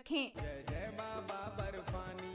रखें। जय जय बाबा बर्फानी।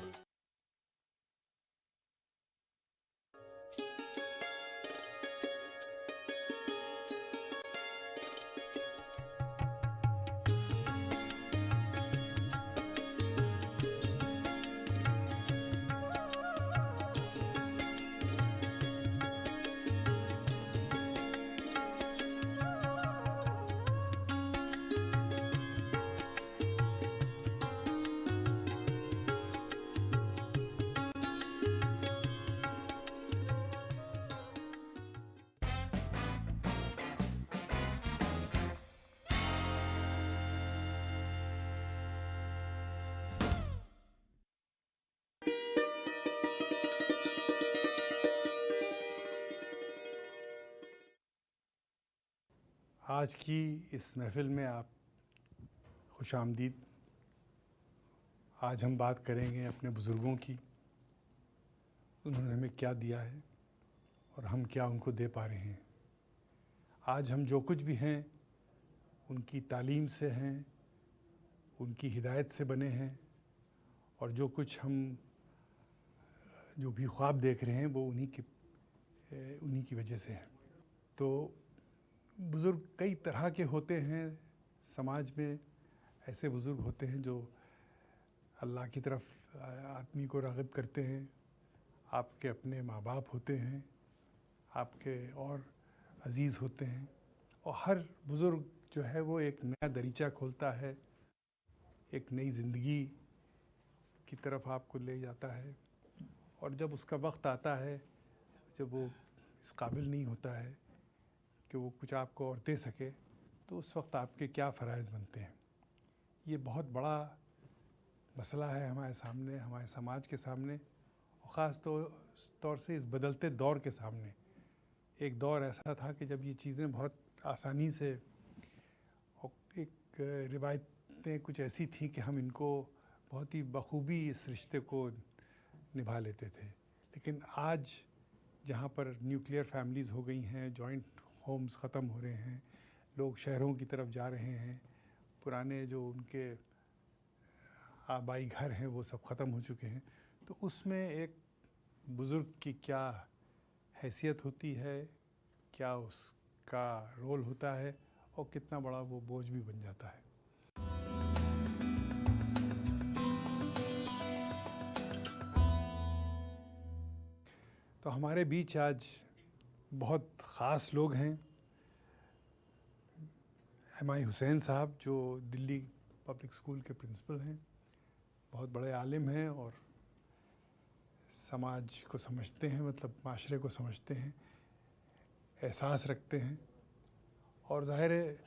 आज की इस महफ़िल में आप खुशामदीद। आज हम बात करेंगे अपने बुज़ुर्गों की, उन्होंने हमें क्या दिया है और हम क्या उनको दे पा रहे हैं। आज हम जो कुछ भी हैं उनकी तालीम से हैं, उनकी हिदायत से बने हैं, और जो कुछ हम जो भी ख्वाब देख रहे हैं वो उन्हीं की वजह से है। तो बुज़ुर्ग कई तरह के होते हैं। समाज में ऐसे बुज़ुर्ग होते हैं जो अल्लाह की तरफ आदमी को राग़िब करते हैं। आपके अपने माँ बाप होते हैं, आपके और अज़ीज़ होते हैं, और हर बुज़ुर्ग जो है वो एक नया दरीचा खोलता है, एक नई ज़िंदगी की तरफ आपको ले जाता है। और जब उसका वक्त आता है, जब वो इस काबिल नहीं होता है कि वो कुछ आपको और दे सके, तो उस वक्त आपके क्या फ़राइज़ बनते हैं। ये बहुत बड़ा मसला है हमारे सामने, हमारे समाज के सामने, और ख़ास तौर से इस बदलते दौर के सामने। एक दौर ऐसा था कि जब ये चीज़ें बहुत आसानी से, और एक रिवायतें कुछ ऐसी थी कि हम इनको बहुत ही बखूबी इस रिश्ते को निभा लेते थे। लेकिन आज जहाँ पर न्यूक्लियर फैमिलीज़ हो गई हैं, जॉइंट होम्स ख़त्म हो रहे हैं, लोग शहरों की तरफ जा रहे हैं, पुराने जो उनके आबाई घर हैं वो सब ख़त्म हो चुके हैं, तो उसमें एक बुज़ुर्ग की क्या हैसियत होती है, क्या उसका रोल होता है, और कितना बड़ा वो बोझ भी बन जाता है। तो हमारे बीच आज बहुत ख़ास लोग हैं। एम.आई. हुसैन साहब, जो दिल्ली पब्लिक स्कूल के प्रिंसिपल हैं, बहुत बड़े आलिम हैं और समाज को समझते हैं, मतलब माशरे को समझते हैं, एहसास रखते हैं, और ज़ाहिर है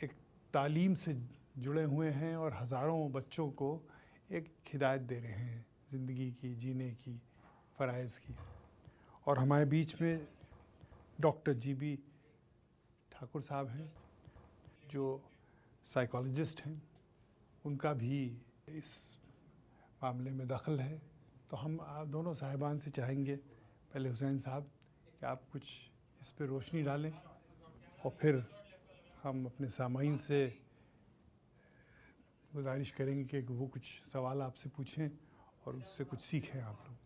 एक तालीम से जुड़े हुए हैं और हज़ारों बच्चों को एक हिदायत दे रहे हैं ज़िंदगी की, जीने की, फ़राइज़ की। और हमारे बीच में डॉक्टर जी.बी. ठाकुर साहब हैं, जो साइकोलॉजिस्ट हैं, उनका भी इस मामले में दखल है। तो हम आप दोनों साहिबान से चाहेंगे, पहले हुसैन साहब, कि आप कुछ इस पे रोशनी डालें, और फिर हम अपने सामाईन से गुजारिश करेंगे कि वो कुछ सवाल आपसे पूछें और उससे कुछ सीखें आप लोग।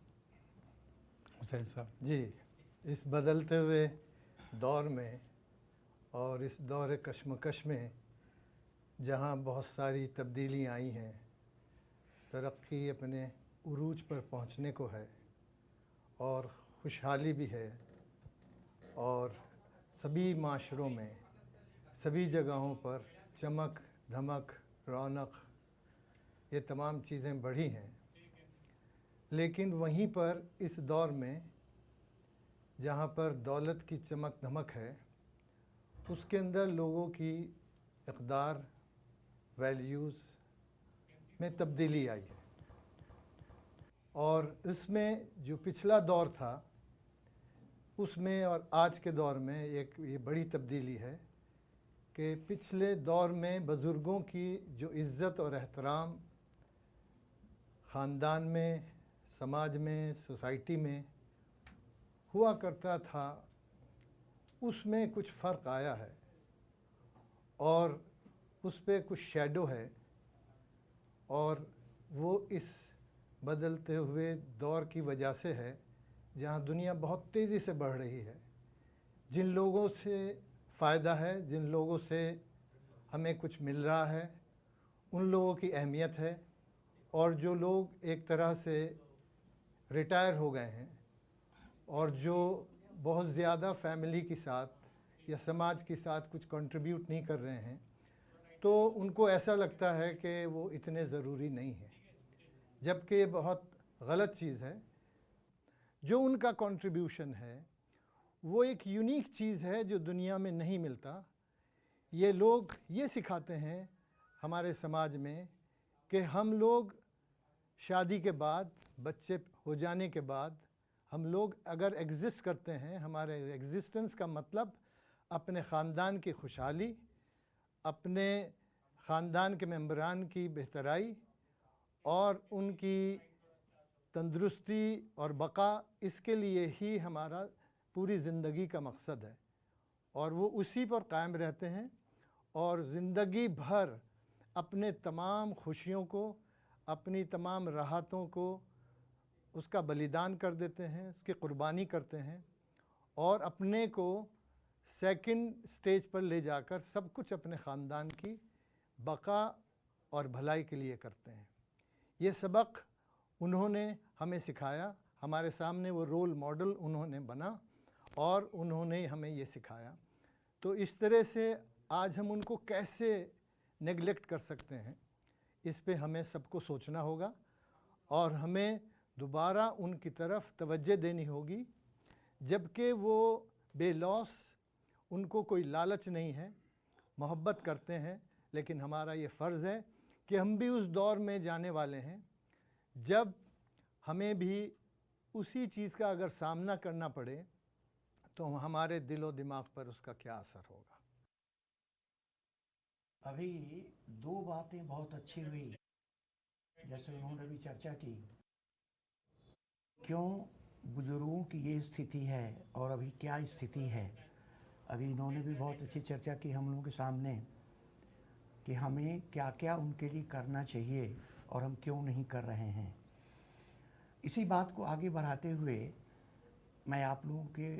हुसैन साहब जी, इस बदलते हुए दौर में और इस दौर कश्मकश में जहाँ बहुत सारी तब्दीलियाँ आई हैं, तरक्की अपने उरूज पर पहुँचने को है और खुशहाली भी है, और सभी माशरों में सभी जगहों पर चमक धमक रौनक, ये तमाम चीज़ें बढ़ी हैं। लेकिन वहीं पर इस दौर में जहाँ पर दौलत की चमक धमक है, उसके अंदर लोगों की इक़दार, वैल्यूज़ में तब्दीली आई है। और इसमें जो पिछला दौर था उसमें और आज के दौर में एक ये बड़ी तब्दीली है कि पिछले दौर में बुज़ुर्गों की जो इज़्ज़त और एहतराम ख़ानदान में, समाज में, सोसाइटी में हुआ करता था, उसमें कुछ फ़र्क आया है और उस पर कुछ शैडो है, और वो इस बदलते हुए दौर की वजह से है जहाँ दुनिया बहुत तेज़ी से बढ़ रही है। जिन लोगों से फ़ायदा है, जिन लोगों से हमें कुछ मिल रहा है, उन लोगों की अहमियत है, और जो लोग एक तरह से रिटायर हो गए हैं और जो बहुत ज़्यादा फैमिली के साथ या समाज के साथ कुछ कंट्रीब्यूट नहीं कर रहे हैं, तो उनको ऐसा लगता है कि वो इतने ज़रूरी नहीं है, जबकि ये बहुत गलत चीज़ है। जो उनका कंट्रीब्यूशन है वो एक यूनिक चीज़ है जो दुनिया में नहीं मिलता। ये लोग ये सिखाते हैं हमारे समाज में कि हम लोग शादी के बाद, बच्चे हो जाने के बाद, हम लोग अगर एग्जिस्ट करते हैं, हमारे एग्जिस्टेंस का मतलब अपने ख़ानदान की खुशहाली, अपने ख़ानदान के मेंबरान की बेहतराई और उनकी तंदुरुस्ती और बका, इसके लिए ही हमारा पूरी ज़िंदगी का मकसद है। और वो उसी पर कायम रहते हैं और ज़िंदगी भर अपने तमाम खुशियों को, अपनी तमाम राहतों को उसका बलिदान कर देते हैं, उसकी कुर्बानी करते हैं और अपने को सेकंड स्टेज पर ले जाकर सब कुछ अपने ख़ानदान की बका और भलाई के लिए करते हैं। ये सबक उन्होंने हमें सिखाया, हमारे सामने वो रोल मॉडल उन्होंने बना और उन्होंने हमें ये सिखाया। तो इस तरह से आज हम उनको कैसे नेगलेक्ट कर सकते हैं, इस पे हमें सबको सोचना होगा और हमें दोबारा उनकी तरफ तवज्जो देनी होगी, जबकि वो बेलौस, उनको कोई लालच नहीं है, मोहब्बत करते हैं। लेकिन हमारा ये फ़र्ज़ है कि हम भी उस दौर में जाने वाले हैं जब हमें भी उसी चीज़ का अगर सामना करना पड़े तो हमारे दिलो दिमाग पर उसका क्या असर होगा। अभी दो बातें बहुत अच्छी हुई, जैसे उन्होंने भी चर्चा की क्यों बुजुर्गों की ये स्थिति है और अभी क्या स्थिति है। अभी इन्होंने भी बहुत अच्छी चर्चा की हम लोगों के सामने कि हमें क्या क्या उनके लिए करना चाहिए और हम क्यों नहीं कर रहे हैं। इसी बात को आगे बढ़ाते हुए मैं आप लोगों के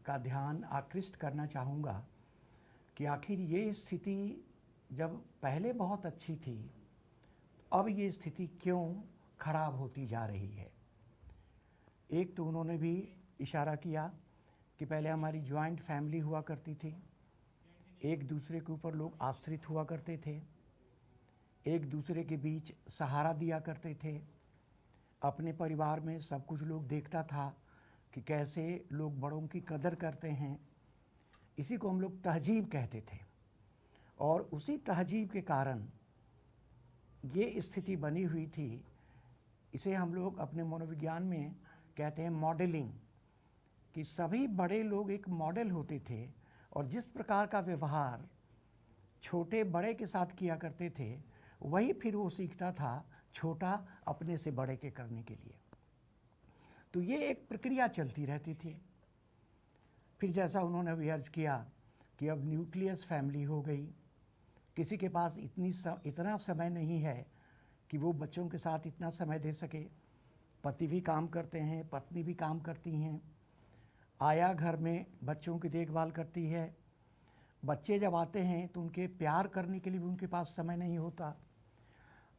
का ध्यान आकृष्ट करना चाहूँगा कि आखिर ये स्थिति जब पहले बहुत अच्छी थी, अब ये स्थिति क्यों खराब होती जा रही है। एक तो उन्होंने भी इशारा किया कि पहले हमारी जॉइंट फैमिली हुआ करती थी, एक दूसरे के ऊपर लोग आश्रित हुआ करते थे, एक दूसरे के बीच सहारा दिया करते थे, अपने परिवार में सब कुछ लोग देखता था कि कैसे लोग बड़ों की कदर करते हैं। इसी को हम लोग तहजीब कहते थे और उसी तहजीब के कारण ये स्थिति बनी हुई थी। इसे हम लोग अपने मनोविज्ञान में कहते हैं मॉडलिंग, कि सभी बड़े लोग एक मॉडल होते थे और जिस प्रकार का व्यवहार छोटे बड़े के साथ किया करते थे वही फिर वो सीखता था छोटा अपने से बड़े के करने के लिए। तो ये एक प्रक्रिया चलती रहती थी। फिर जैसा उन्होंने अभी अर्ज किया कि अब न्यूक्लियस फैमिली हो गई, किसी के पास इतना समय नहीं है कि वो बच्चों के साथ इतना समय दे सके। पति भी काम करते हैं, पत्नी भी काम करती हैं, आया घर में बच्चों की देखभाल करती है। बच्चे जब आते हैं तो उनके प्यार करने के लिए भी उनके पास समय नहीं होता।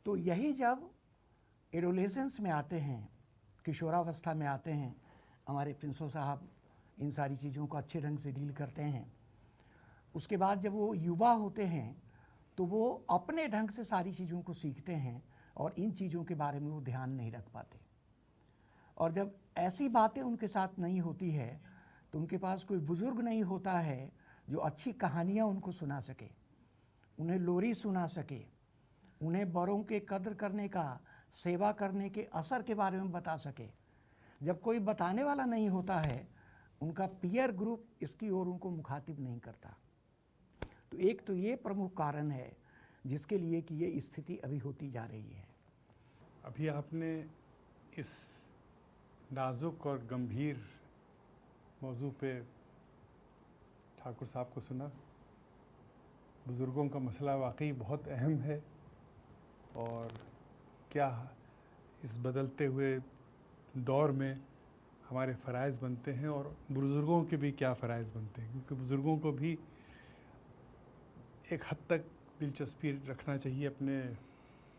तो यही जब एडोलेसेंस में आते हैं, किशोरावस्था में आते हैं, हमारे प्रिंसो साहब इन सारी चीज़ों को अच्छे ढंग से डील करते हैं। उसके बाद जब वो युवा होते हैं तो वो अपने ढंग से सारी चीज़ों को सीखते हैं और इन चीज़ों के बारे में वो ध्यान नहीं रख पाते। और जब ऐसी बातें उनके साथ नहीं होती है तो उनके पास कोई बुज़ुर्ग नहीं होता है जो अच्छी कहानियाँ उनको सुना सके, उन्हें लोरी सुना सके, उन्हें बड़ों के कदर करने का, सेवा करने के असर के बारे में बता सके। जब कोई बताने वाला नहीं होता है, उनका पीयर ग्रुप इसकी ओर उनको मुखातिब नहीं करता। तो एक तो ये प्रमुख कारण है जिसके लिए कि ये स्थिति अभी होती जा रही है। अभी आपने इस नाजुक और गंभीर मौजू पे ठाकुर साहब को सुना। बुज़ुर्गों का मसला वाकई बहुत अहम है और क्या इस बदलते हुए दौर में हमारे फ़राइज़ बनते हैं और बुज़ुर्गों के भी क्या फ़राइज़ बनते हैं, क्योंकि बुज़ुर्गों को भी एक हद तक दिलचस्पी रखना चाहिए अपने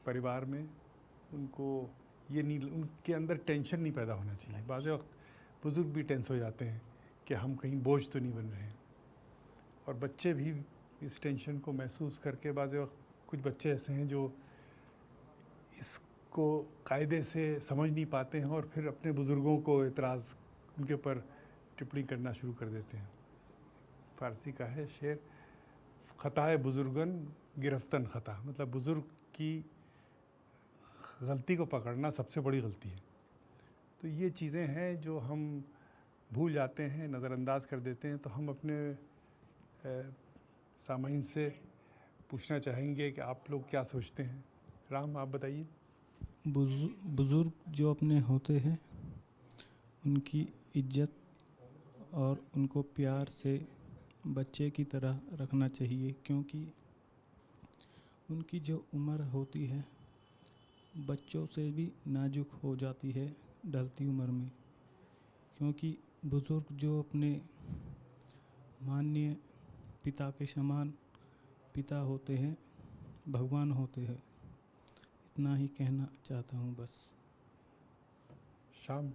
परिवार में। उनको ये नहीं, उनके अंदर टेंशन नहीं पैदा होना चाहिए। बाज़ वक्त बुज़ुर्ग भी टेंस हो जाते हैं कि हम कहीं बोझ तो नहीं बन रहे हैं, और बच्चे भी इस टेंशन को महसूस करके बाज़ वक्त कुछ बच्चे ऐसे हैं जो इसको कायदे से समझ नहीं पाते हैं और फिर अपने बुज़ुर्गों को एतराज़ उनके ऊपर टिप्पणी करना शुरू कर देते हैं। फ़ारसी का है शेर, ख़ताए बुज़ुर्गन गिरफ्तन ख़ता, मतलब बुज़ुर्ग की गलती को पकड़ना सबसे बड़ी गलती है। तो ये चीज़ें हैं जो हम भूल जाते हैं, नज़रअंदाज कर देते हैं। तो हम अपने सामाईन से पूछना चाहेंगे कि आप लोग क्या सोचते हैं। राम, आप बताइए। बुज़ुर्ग जो अपने होते हैं उनकी इज्जत और उनको प्यार से बच्चे की तरह रखना चाहिए, क्योंकि उनकी जो उम्र होती है बच्चों से भी नाजुक हो जाती है ढलती उम्र में। क्योंकि बुज़ुर्ग जो अपने माननीय पिता के समान पिता होते हैं, भगवान होते हैं। इतना ही कहना चाहता हूँ बस। शाम।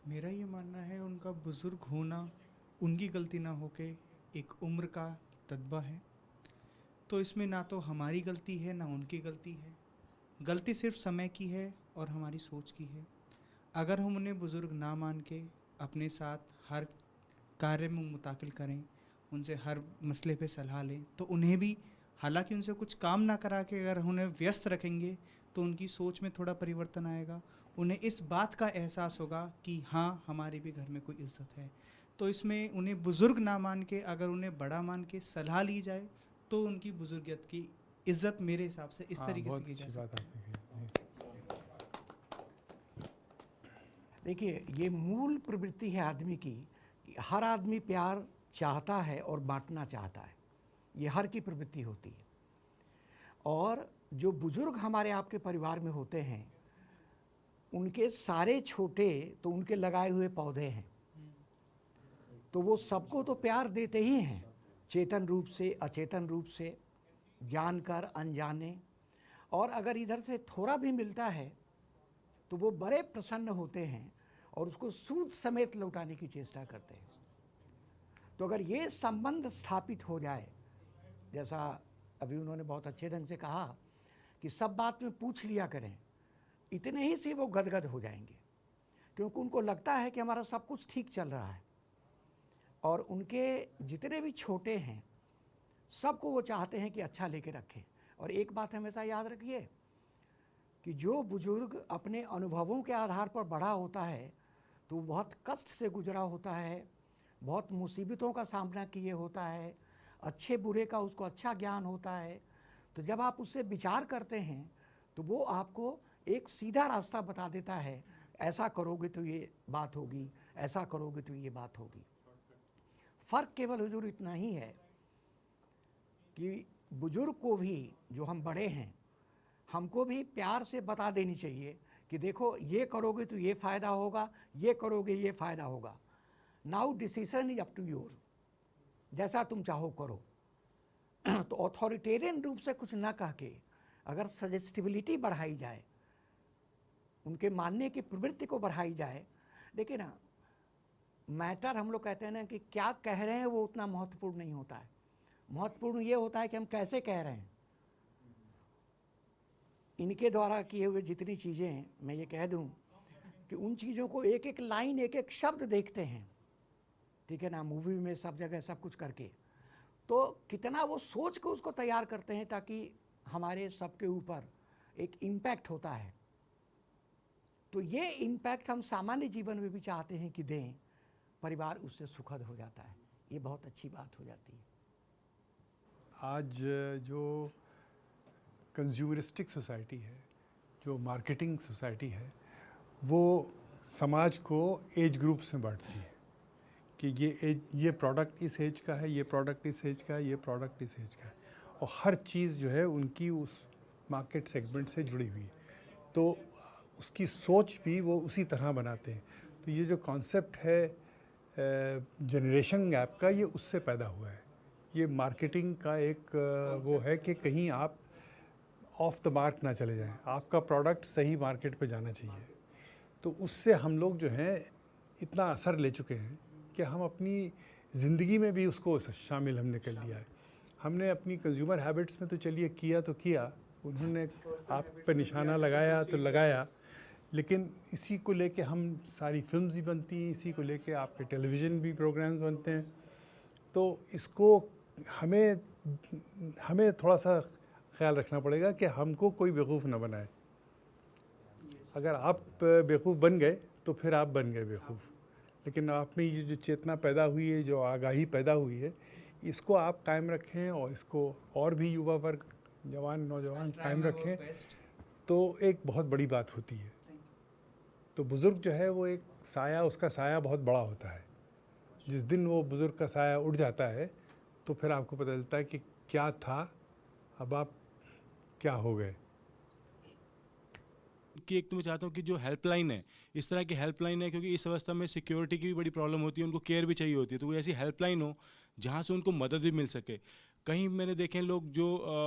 मेरा ये मानना है उनका बुज़ुर्ग होना उनकी गलती ना होके एक उम्र का तदबा है। तो इसमें ना तो हमारी गलती है ना उनकी गलती है, गलती सिर्फ समय की है और हमारी सोच की है। अगर हम उन्हें बुज़ुर्ग ना मान के अपने साथ हर कार्य में मुताकिल करें, उनसे हर मसले पे सलाह लें, तो उन्हें भी, हालांकि उनसे कुछ काम ना करा के अगर उन्हें व्यस्त रखेंगे तो उनकी सोच में थोड़ा परिवर्तन आएगा। उन्हें इस बात का एहसास होगा कि हाँ, हमारे भी घर में कोई इज़्ज़त है। तो इसमें उन्हें बुज़ुर्ग ना मान के अगर उन्हें बड़ा मान के सलाह ली जाए तो उनकी बुज़ुर्गियत की इज़्ज़त मेरे हिसाब से इस तरीके से की जा सकती है। देखिए, ये मूल प्रवृत्ति है आदमी की कि हर आदमी प्यार चाहता है और बांटना चाहता है। ये हर की प्रवृत्ति होती है। और जो बुज़ुर्ग हमारे आपके परिवार में होते हैं, उनके सारे छोटे तो उनके लगाए हुए पौधे हैं, तो वो सबको तो प्यार देते ही हैं, चेतन रूप से, अचेतन रूप से, जानकर, अनजाने। और अगर इधर से थोड़ा भी मिलता है तो वो बड़े प्रसन्न होते हैं और उसको सूद समेत लौटाने की चेष्टा करते हैं। तो अगर ये संबंध स्थापित हो जाए, जैसा अभी उन्होंने बहुत अच्छे ढंग से कहा कि सब बात में पूछ लिया करें, इतने ही से वो गदगद हो जाएंगे, क्योंकि उनको लगता है कि हमारा सब कुछ ठीक चल रहा है। और उनके जितने भी छोटे हैं सबको वो चाहते हैं कि अच्छा लेके रखें। और एक बात हमेशा याद रखिए कि जो बुज़ुर्ग अपने अनुभवों के आधार पर बड़ा होता है तो वो बहुत कष्ट से गुजरा होता है, बहुत मुसीबतों का सामना किए होता है, अच्छे बुरे का उसको अच्छा ज्ञान होता है। तो जब आप उससे विचार करते हैं तो वो आपको एक सीधा रास्ता बता देता है, ऐसा करोगे तो ये बात होगी, ऐसा करोगे तो ये बात होगी। फ़र्क केवल हुजूर इतना ही है कि बुज़ुर्ग को भी, जो हम बड़े हैं, हमको भी प्यार से बता देनी चाहिए कि देखो, ये करोगे तो ये फ़ायदा होगा, ये करोगे ये फ़ायदा होगा। Now decision is up to your, जैसा तुम चाहो करो। तो अथॉरिटेरियन रूप से कुछ ना कह के अगर सजेस्टिबिलिटी बढ़ाई जाए, उनके मानने की प्रवृत्ति को बढ़ाई जाए। देखिए ना, मैटर हम लोग कहते हैं ना कि क्या कह रहे हैं वो उतना महत्वपूर्ण नहीं होता है। महत्वपूर्ण ये होता है कि हम कैसे कह रहे हैं। इनके द्वारा किए हुए जितनी चीज़ें, मैं ये कह दूं कि उन चीज़ों को एक एक लाइन, एक एक शब्द देखते हैं, ठीक है ना, मूवी में सब जगह सब कुछ करके, तो कितना वो सोच के उसको तैयार करते हैं ताकि हमारे सबके ऊपर एक इम्पैक्ट होता है। तो ये इम्पैक्ट हम सामान्य जीवन में भी चाहते हैं कि दें, परिवार उससे सुखद हो जाता है, ये बहुत अच्छी बात हो जाती है। आज जो कंज्यूमरिस्टिक सोसाइटी है, जो मार्केटिंग सोसाइटी है, वो समाज को एज ग्रुप्स में बांटती है कि ये प्रोडक्ट इस एज का है, ये प्रोडक्ट इस एज का है, ये प्रोडक्ट इस एज का है। और हर चीज़ जो है उनकी उस मार्केट सेगमेंट से जुड़ी हुई है, तो उसकी सोच भी वो उसी तरह बनाते हैं। तो ये जो कॉन्सेप्ट है जनरेशन गैप का, ये उससे पैदा हुआ है। ये मार्केटिंग का एक वो है कि कहीं आप ऑफ द मार्क ना चले जाएं, आपका प्रोडक्ट सही मार्केट पे जाना चाहिए। तो उससे हम लोग जो हैं इतना असर ले चुके हैं कि हम अपनी ज़िंदगी में भी उसको शामिल हमने कर लिया है। हमने अपनी कंज्यूमर हैबिट्स में तो चलिए किया तो किया, उन्होंने आप पे निशाना लगाया तो लगाया, लेकिन इसी को लेके हम सारी फिल्म्स भी बनती हैं, इसी को लेके आपके टेलीविज़न भी प्रोग्राम्स बनते हैं। तो इसको हमें थोड़ा सा ख्याल रखना पड़ेगा कि हमको कोई बेवकूफ़ ना बनाए। अगर आप बेवकूफ़ बन गए तो फिर आप बन गए बेवकूफ़, लेकिन आप में ये जो चेतना पैदा हुई है, जो आगाही पैदा हुई है, इसको आप कायम रखें और इसको और भी युवा वर्ग, जवान नौजवान कायम रखें, तो एक बहुत बड़ी बात होती है। तो बुज़ुर्ग जो है वो एक साया, उसका साया बहुत बड़ा होता है। जिस दिन वो बुज़ुर्ग का साया उड़ जाता है तो फिर आपको पता चलता है कि क्या था, अब आप क्या हो गए। कि एक तो मैं चाहता हूँ कि जो हेल्पलाइन है, इस तरह की हेल्पलाइन है, क्योंकि इस अवस्था में सिक्योरिटी की भी बड़ी प्रॉब्लम होती है, उनको केयर भी चाहिए होती है, तो कोई ऐसी हेल्पलाइन हो जहाँ से उनको मदद भी मिल सके। कहीं मैंने देखे हैं लोग जो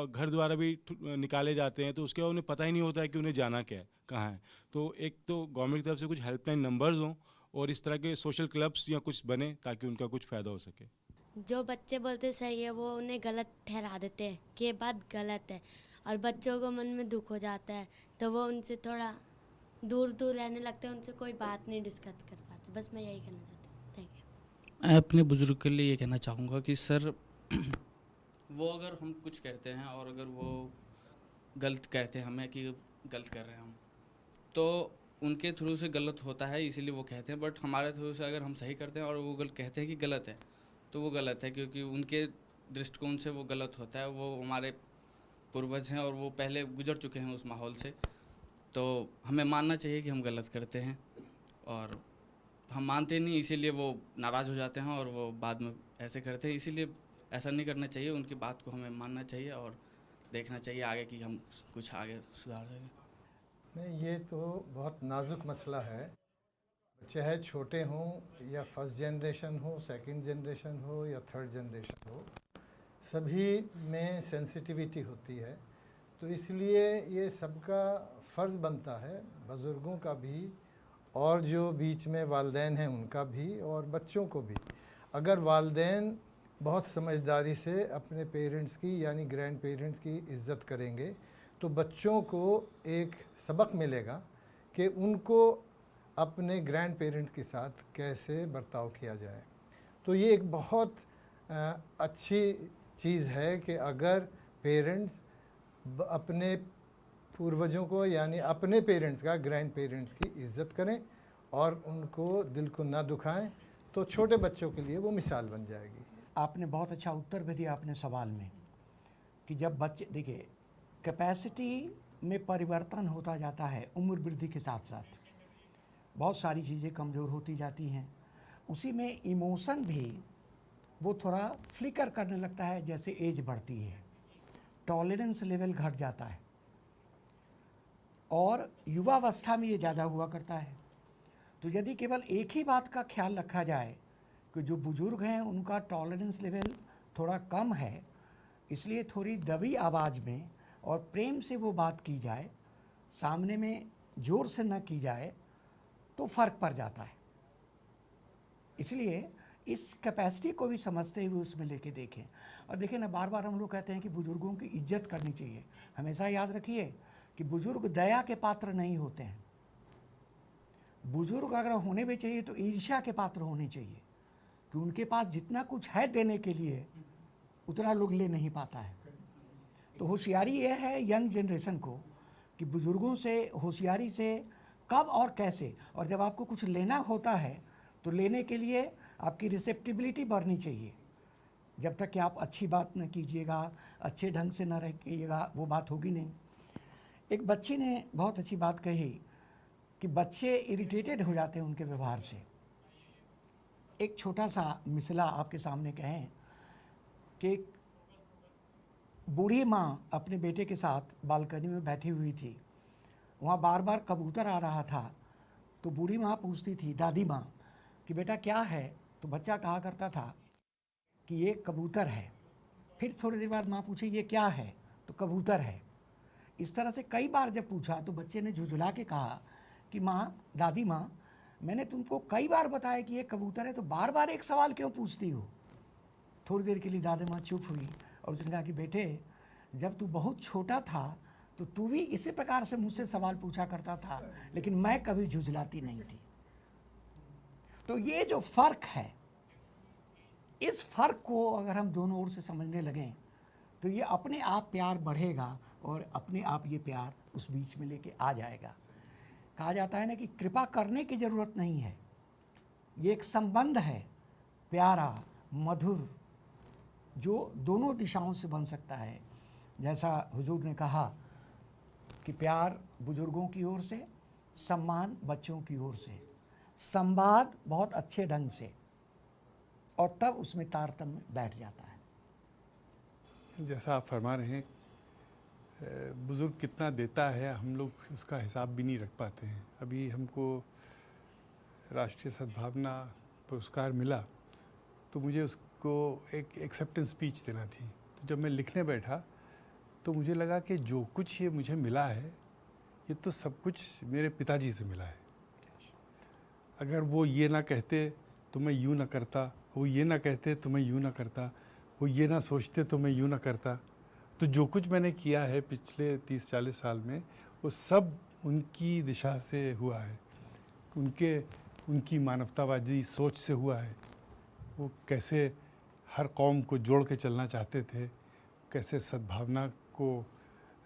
घर द्वारा भी निकाले जाते हैं, तो उसके बाद उन्हें पता ही नहीं होता है कि उन्हें जाना क्या है, कहाँ है। तो एक तो गवर्नमेंट की तरफ से कुछ हेल्पलाइन नंबर्स हों और इस तरह के सोशल क्लब्स या कुछ बने ताकि उनका कुछ फ़ायदा हो सके। जो बच्चे बोलते सही है वो उन्हें गलत ठहरा देते हैं कि ये बात गलत है, और बच्चों को मन में दुख हो जाता है तो वो उनसे थोड़ा दूर दूर रहने लगते हैं, उनसे कोई बात नहीं डिस्कस कर पाते। बस मैं यही कहना चाहती हूँ। Thank you. मैं अपने बुज़ुर्ग के लिए ये कहना चाहूँगा कि सर वो अगर हम कुछ कहते हैं और अगर वो गलत कहते हैं हमें कि गलत कर रहे हैं हम, तो उनके थ्रू से गलत होता है इसीलिए वो कहते हैं, बट हमारे थ्रू से अगर हम सही करते हैं और वो गलत कहते हैं कि गलत है, तो वो गलत है, क्योंकि उनके दृष्टिकोण से वो गलत होता है। वो हमारे पूर्वज हैं और वो पहले गुजर चुके हैं उस माहौल से, तो हमें मानना चाहिए कि हम गलत करते हैं, और हम मानते नहीं, इसीलिए वो नाराज़ हो जाते हैं और वो बाद में ऐसे करते हैं। इसीलिए ऐसा नहीं करना चाहिए, उनकी बात को हमें मानना चाहिए और देखना चाहिए आगे कि हम कुछ आगे सुधार सकें। नहीं, ये तो बहुत नाजुक मसला है, चाहे छोटे हों या फर्स्ट जनरेशन हो, सेकंड जनरेशन हो या थर्ड जनरेशन हो, सभी में सेंसिटिविटी होती है। तो इसलिए ये सबका फ़र्ज़ बनता है, बुज़ुर्गों का भी और जो बीच में वालिदैन हैं उनका भी और बच्चों को भी। अगर वालिदैन बहुत समझदारी से अपने पेरेंट्स की यानी ग्रैंड पेरेंट्स की इज़्ज़त करेंगे तो बच्चों को एक सबक मिलेगा कि उनको अपने ग्रैंड पेरेंट्स के साथ कैसे बर्ताव किया जाए। तो ये एक बहुत अच्छी चीज़ है कि अगर पेरेंट्स अपने पूर्वजों को यानी अपने पेरेंट्स का, ग्रैंड पेरेंट्स की इज़्ज़त करें और उनको दिल को ना दुखाएं, तो छोटे बच्चों के लिए वो मिसाल बन जाएगी। आपने बहुत अच्छा उत्तर भी दिया अपने सवाल में कि जब बच्चे, देखिए कैपेसिटी में परिवर्तन होता जाता है उम्र वृद्धि के साथ साथ, बहुत सारी चीज़ें कमज़ोर होती जाती हैं, उसी में इमोशन भी वो थोड़ा फ्लिकर करने लगता है जैसे एज बढ़ती है, टॉलरेंस लेवल घट जाता है, और युवावस्था में ये ज़्यादा हुआ करता है। तो यदि केवल एक ही बात का ख्याल रखा जाए कि जो बुज़ुर्ग हैं उनका टॉलरेंस लेवल थोड़ा कम है, इसलिए थोड़ी दबी आवाज़ में और प्रेम से वो बात की जाए, सामने में ज़ोर से न की जाए, तो फ़र्क पड़ जाता है। इसलिए इस कैपेसिटी को भी समझते हुए उसमें लेके देखें। और देखें ना, बार बार हम लोग कहते हैं कि बुज़ुर्गों की इज्जत करनी चाहिए। हमेशा याद रखिए कि बुज़ुर्ग दया के पात्र नहीं होते हैं। बुज़ुर्ग अगर होने भी चाहिए तो ईर्ष्या के पात्र होने चाहिए कि उनके पास जितना कुछ है देने के लिए उतना लोग ले नहीं पाता है। तो होशियारी ये है यंग जनरेशन को कि बुज़ुर्गों से होशियारी से कब और कैसे, और जब आपको कुछ लेना होता है तो लेने के लिए आपकी रिसेप्टिबिलिटी बढ़नी चाहिए। जब तक कि आप अच्छी बात न कीजिएगा, अच्छे ढंग से न रहिएगा, वो बात होगी नहीं। एक बच्ची ने बहुत अच्छी बात कही कि बच्चे इरिटेटेड हो जाते हैं उनके व्यवहार से। एक छोटा सा मिसला आपके सामने कहें कि बूढ़ी माँ अपने बेटे के साथ बालकनी में बैठी हुई थी। वहाँ बार बार कबूतर आ रहा था, तो बूढ़ी माँ पूछती थी, दादी माँ, कि बेटा क्या है? तो बच्चा कहा करता था कि ये कबूतर है। फिर थोड़ी देर बाद माँ पूछी, ये क्या है? तो कबूतर है। इस तरह से कई बार जब पूछा तो बच्चे ने झुझुला के कहा कि माँ, दादी माँ, मैंने तुमको कई बार बताया कि ये कबूतर है, तो बार बार एक सवाल क्यों पूछती हो? थोड़ी देर के लिए दादी माँ चुप हुई और उसने कहा कि बेटे, जब तू बहुत छोटा था तो तू भी इसी प्रकार से मुझसे सवाल पूछा करता था, लेकिन मैं कभी झुझलाती नहीं थी। तो ये जो फ़र्क है, इस फ़र्क को अगर हम दोनों ओर से समझने लगें तो ये अपने आप प्यार बढ़ेगा और अपने आप ये प्यार उस बीच में लेके आ जाएगा। कहा जाता है ना कि कृपा करने की ज़रूरत नहीं है, ये एक संबंध है प्यारा, मधुर, जो दोनों दिशाओं से बन सकता है। जैसा हुजूर ने कहा कि प्यार बुजुर्गों की ओर से, सम्मान बच्चों की ओर से, संवाद बहुत अच्छे ढंग से, और तब उसमें तारतम्य बैठ जाता है। जैसा आप फरमा रहे हैं, बुज़ुर्ग कितना देता है हम लोग उसका हिसाब भी नहीं रख पाते हैं। अभी हमको राष्ट्रीय सद्भावना पुरस्कार मिला तो मुझे उसको एक एक्सेप्टेंस स्पीच देना थी। तो जब मैं लिखने बैठा तो मुझे लगा कि जो कुछ ये मुझे मिला है, ये तो सब कुछ मेरे पिताजी से मिला है। अगर वो ये ना कहते तो मैं यूँ ना करता, वो ये ना कहते तो मैं यूँ ना करता, वो ये ना सोचते तो मैं यूँ ना करता। तो जो कुछ मैंने किया है पिछले 30-40 साल में, वो सब उनकी दिशा से हुआ है, उनकी मानवतावादी सोच से हुआ है। वो कैसे हर कौम को जोड़ के चलना चाहते थे, कैसे सद्भावना को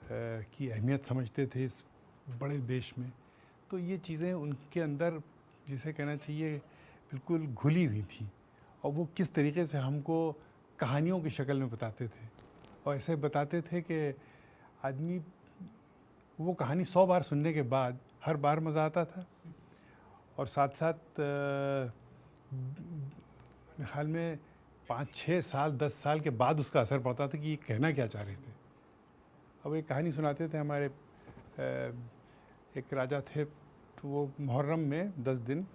की अहमियत समझते थे इस बड़े देश में। तो ये चीज़ें उनके अंदर, जिसे कहना चाहिए, बिल्कुल घुली हुई थी। और वो किस तरीके से हमको कहानियों की शक्ल में बताते थे, और ऐसे बताते थे कि आदमी वो कहानी 100 बार सुनने के बाद हर बार मज़ा आता था, और साथ साथ मेरे ख्याल में 5-6 साल 10 साल के बाद उसका असर पड़ता था कि ये कहना क्या चाह रहे थे। अब एक कहानी सुनाते थे हमारे, एक राजा थे, तो वो मुहर्रम में 10 दिन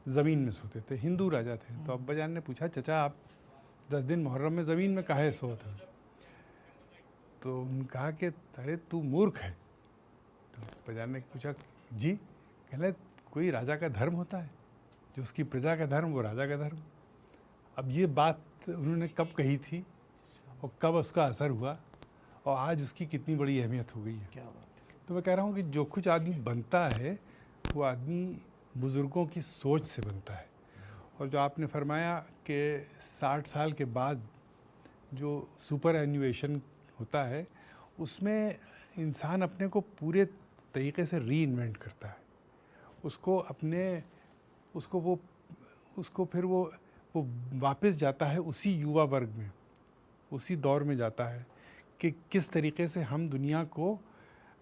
ज़मीन में सोते थे, हिंदू राजा थे। तो अब्बाजान ने पूछा, चचा आप 10 दिन मुहर्रम में ज़मीन में काहे सोते हो? तो उन्होंने कहा कि अरे तू मूर्ख है। तो अब्बाजान ने पूछा, जी? कहले कोई राजा का धर्म होता है, जो उसकी प्रजा का धर्म वो राजा का धर्म। अब ये बात उन्होंने कब कही थी और कब उसका असर हुआ, और आज उसकी कितनी बड़ी अहमियत हो गई है। क्या बात। तो मैं कह रहा हूँ कि जो कुछ आदमी बनता है वो आदमी बुज़ुर्गों की सोच से बनता है। और जो आपने फरमाया कि 60 साल के बाद जो सुपर एन्यूएशन होता है, उसमें इंसान अपने को पूरे तरीके से री इन्वेंट करता है। उसको फिर वो वापस जाता है उसी युवा वर्ग में, उसी दौर में जाता है कि किस तरीके से हम दुनिया को,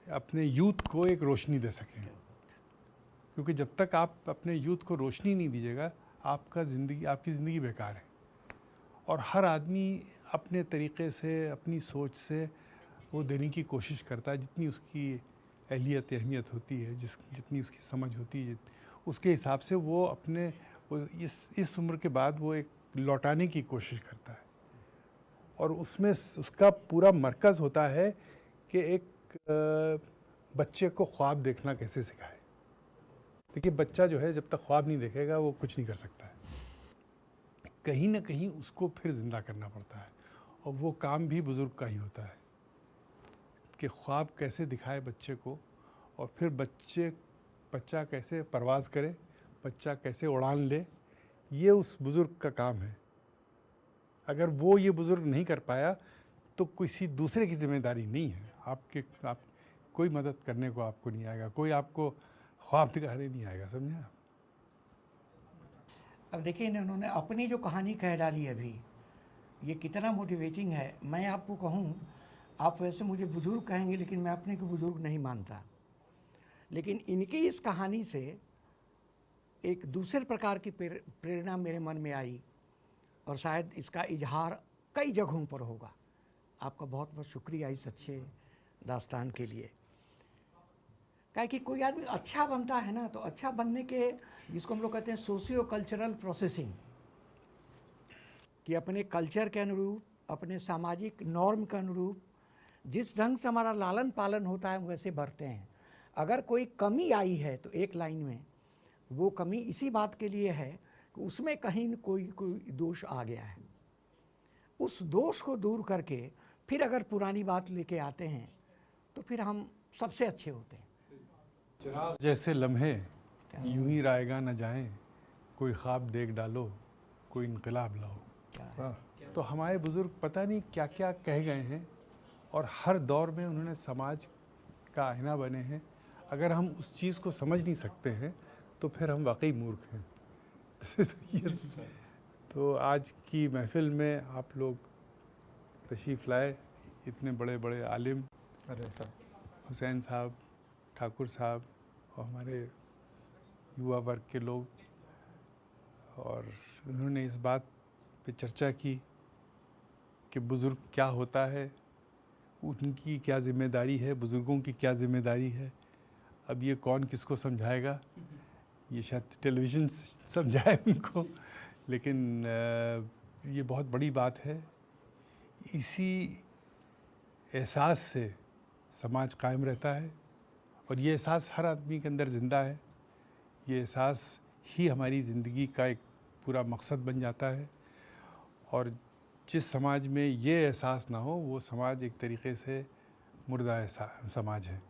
अपने यूथ को एक रोशनी दे सकें। क्योंकि जब तक आप अपने यूथ को रोशनी नहीं दीजिएगा, आपकी ज़िंदगी बेकार है। और हर आदमी अपने तरीके से, अपनी सोच से वो देने की कोशिश करता है, जितनी उसकी अहमियत होती है, जितनी उसकी समझ होती है, उसके हिसाब से वो अपने इस उम्र के बाद वो एक लौटाने की कोशिश करता है। और उसमें उसका पूरा मरकज़ होता है कि एक बच्चे को ख्वाब देखना कैसे सिखाए। देखिए, बच्चा जो है जब तक ख्वाब नहीं देखेगा वो कुछ नहीं कर सकता है। कहीं ना कहीं उसको फिर ज़िंदा करना पड़ता है, और वो काम भी बुज़ुर्ग का ही होता है कि ख्वाब कैसे दिखाए बच्चे को, और फिर बच्चा कैसे परवाज़ करे, बच्चा कैसे उड़ान ले, ये उस बुज़ुर्ग का काम है। अगर वो ये बुज़ुर्ग नहीं कर पाया तो किसी दूसरे की जिम्मेदारी नहीं है। आप कोई मदद करने को आपको नहीं आएगा, कोई आपको ख्वाब दिखाने नहीं आएगा, समझे आप? अब देखिए, इन्होंने अपनी जो कहानी कह डाली अभी, ये कितना मोटिवेटिंग है। मैं आपको कहूँ, आप वैसे मुझे बुज़ुर्ग कहेंगे, लेकिन मैं अपने को बुज़ुर्ग नहीं मानता। लेकिन इनकी इस कहानी से एक दूसरे प्रकार की प्रेरणा मेरे मन में आई, और शायद इसका इजहार कई जगहों पर होगा। आपका बहुत बहुत शुक्रिया इस अच्छे दास्तान के लिए। क्या कि कोई आदमी अच्छा बनता है ना, तो अच्छा बनने के जिसको हम लोग कहते हैं सोशियो कल्चरल प्रोसेसिंग, कि अपने कल्चर के अनुरूप, अपने सामाजिक नॉर्म के अनुरूप जिस ढंग से हमारा लालन पालन होता है वैसे बढ़ते हैं। अगर कोई कमी आई है तो एक लाइन में वो कमी इसी बात के लिए है कि उसमें कहीं न कोई दोष आ गया है। उस दोष को दूर करके फिर अगर पुरानी बात लेके आते हैं तो फिर हम सबसे अच्छे होते हैं। जैसे लम्हे यूं ही रायगा न जाएं, कोई ख्वाब देख डालो, कोई इनकलाब लाओ। तो हमारे बुज़ुर्ग पता नहीं क्या क्या कह गए हैं और हर दौर में उन्होंने समाज का आईना बने हैं। अगर हम उस चीज़ को समझ नहीं सकते हैं तो फिर हम वाकई मूर्ख हैं। तो आज की महफ़िल में आप लोग तशरीफ़ लाए, इतने बड़े बड़े आलिम हुसैन साहब, ठाकुर साहब और हमारे युवा वर्ग के लोग, और उन्होंने इस बात पे चर्चा की कि बुज़ुर्ग क्या होता है, उनकी क्या ज़िम्मेदारी है, बुज़ुर्गों की क्या ज़िम्मेदारी है। अब ये कौन किसको समझाएगा, ये शायद टेलीविज़न समझाए उनको, लेकिन ये बहुत बड़ी बात है। इसी एहसास से समाज कायम रहता है और ये एहसास हर आदमी के अंदर ज़िंदा है। ये एहसास ही हमारी ज़िंदगी का एक पूरा मकसद बन जाता है। और जिस समाज में ये एहसास ना हो वो समाज एक तरीक़े से मुर्दा समाज है।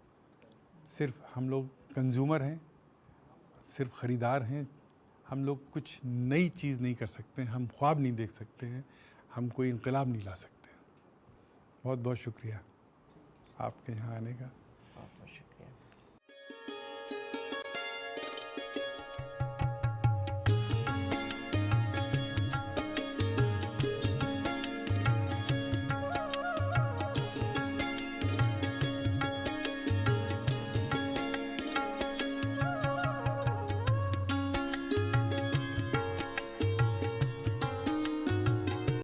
सिर्फ हम लोग कंज्यूमर हैं, सिर्फ ख़रीदार हैं। हम लोग कुछ नई चीज़ नहीं कर सकते हैं, हम ख्वाब नहीं देख सकते हैं, हम कोई इनकलाब नहीं ला सकते हैं। बहुत बहुत शुक्रिया आपके यहाँ आने का। बहुत बहुत शुक्रिया।